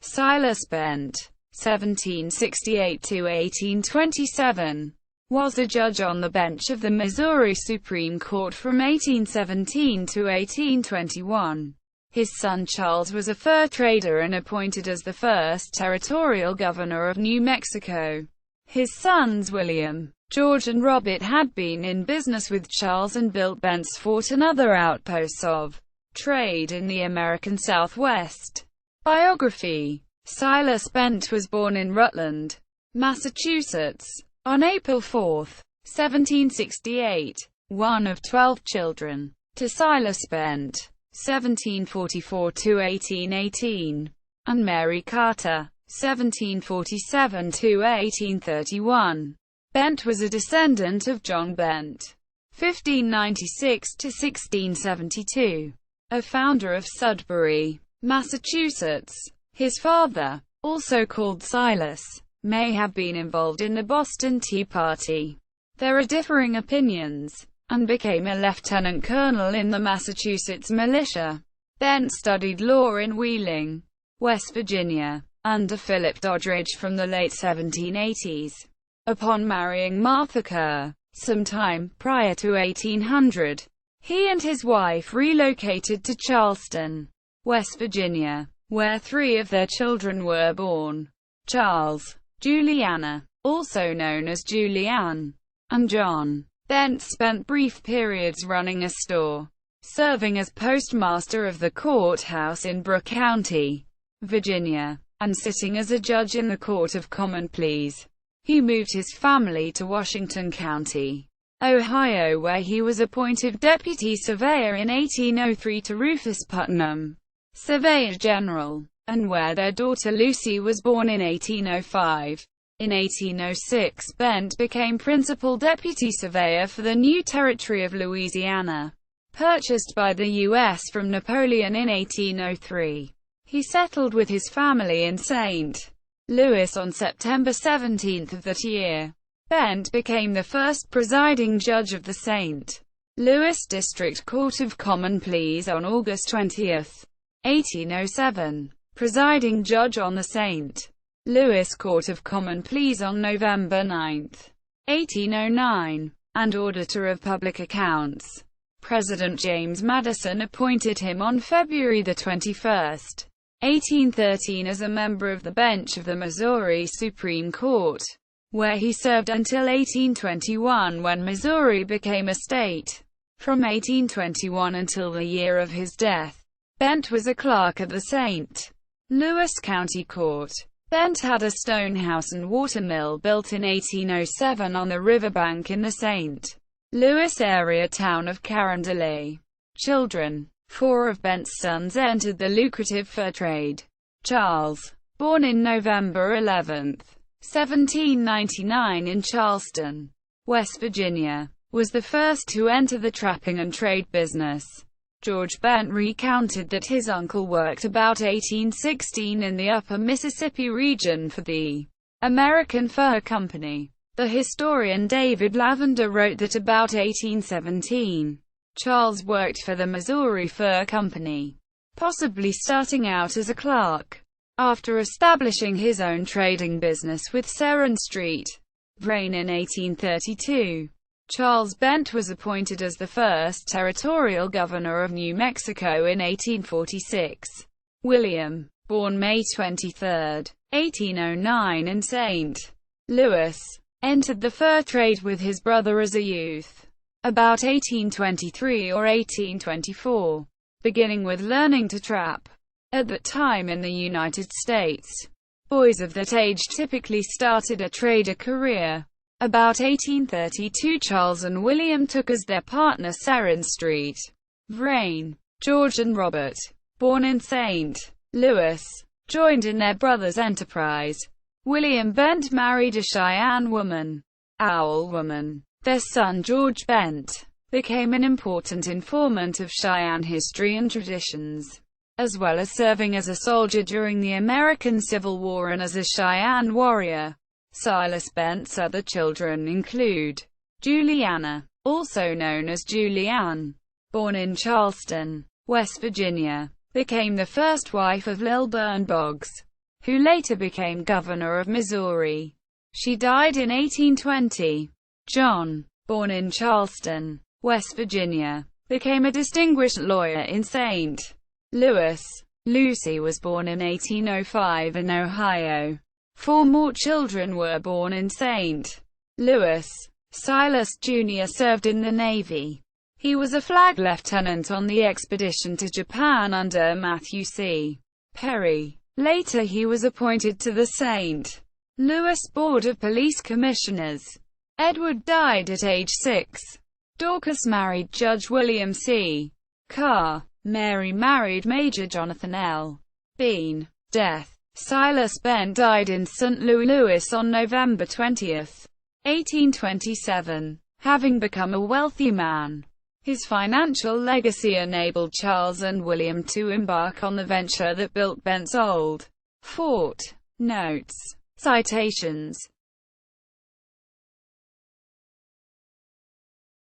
Silas Bent, 1768–1827, was a judge on the bench of the Missouri Supreme Court from 1817 to 1821. His son Charles was a fur trader and appointed as the first territorial governor of New Mexico. His sons William, George and Robert had been in business with Charles and built Bent's Fort and other outposts of trade in the American Southwest. Biography. Silas Bent was born in Rutland, Massachusetts, on April 4, 1768, one of 12 children, to Silas Bent, 1744–1818, and Mary Carter, 1747–1831. Bent was a descendant of John Bent, 1596–1672, a founder of Sudbury, Massachusetts. His father, also called Silas, may have been involved in the Boston Tea Party. There are differing opinions, and became a lieutenant colonel in the Massachusetts militia. Bent studied law in Wheeling, West Virginia, under Philip Doddridge from the late 1780s. Upon marrying Martha Kerr, sometime prior to 1800, he and his wife relocated to Charleston, West Virginia, where 3 of their children were born: Charles, Juliana, also known as Julianne, and John. Bent spent brief periods running a store, serving as postmaster of the courthouse in Brooke County, Virginia, and sitting as a judge in the Court of Common Pleas. He moved his family to Washington County, Ohio, where he was appointed deputy surveyor in 1803 to Rufus Putnam, Surveyor General, and where their daughter Lucy was born in 1805. In 1806, Bent became principal deputy surveyor for the new territory of Louisiana, purchased by the U.S. from Napoleon in 1803. He settled with his family in St. Louis on September 17 of that year. Bent became the first presiding judge of the St. Louis District Court of Common Pleas on August 20, 1807, presiding judge on the St. Louis Court of Common Pleas on November 9, 1809, and auditor of public accounts. President James Madison appointed him on February 21, 1813 as a member of the bench of the Missouri Supreme Court, where he served until 1821 when Missouri became a state. From 1821 until the year of his death, Bent was a clerk at the St. Louis County Court. Bent had a stone house and water mill built in 1807 on the riverbank in the St. Louis area town of Carondelet. Children. 4 of Bent's sons entered the lucrative fur trade. Charles, born in November 11, 1799 in Charleston, West Virginia, was the first to enter the trapping and trade business. George Bent recounted that his uncle worked about 1816 in the upper Mississippi region for the American Fur Company. The historian David Lavender wrote that about 1817, Charles worked for the Missouri Fur Company, possibly starting out as a clerk. After establishing his own trading business with Seren Street, Vrain in 1832, Charles Bent was appointed as the first territorial governor of New Mexico in 1846. William, born May 23, 1809 in St. Louis, entered the fur trade with his brother as a youth, about 1823 or 1824, beginning with learning to trap. At that time in the United States, boys of that age typically started a trader career. About 1832, Charles and William took as their partner Seren Street. Vrain, George and Robert, born in St. Louis, joined in their brother's enterprise. William Bent married a Cheyenne woman, Owl Woman. Their son George Bent became an important informant of Cheyenne history and traditions, as well as serving as a soldier during the American Civil War and as a Cheyenne warrior. Silas Bent's other children include Juliana, also known as Julianne, born in Charleston, West Virginia, became the first wife of Lilburn Boggs, who later became governor of Missouri. She died in 1820. John, born in Charleston, West Virginia, became a distinguished lawyer in St. Louis. Lucy was born in 1805 in Ohio. 4 more children were born in St. Louis. Silas Jr. served in the Navy. He was a flag lieutenant on the expedition to Japan under Matthew C. Perry. Later he was appointed to the St. Louis Board of Police Commissioners. Edward died at age 6. Dorcas married Judge William C. Carr. Mary married Major Jonathan L. Bean. Death. Silas Bent died in St. Louis on November 20, 1827, having become a wealthy man. His financial legacy enabled Charles and William to embark on the venture that built Bent's old fort. Notes. Citations.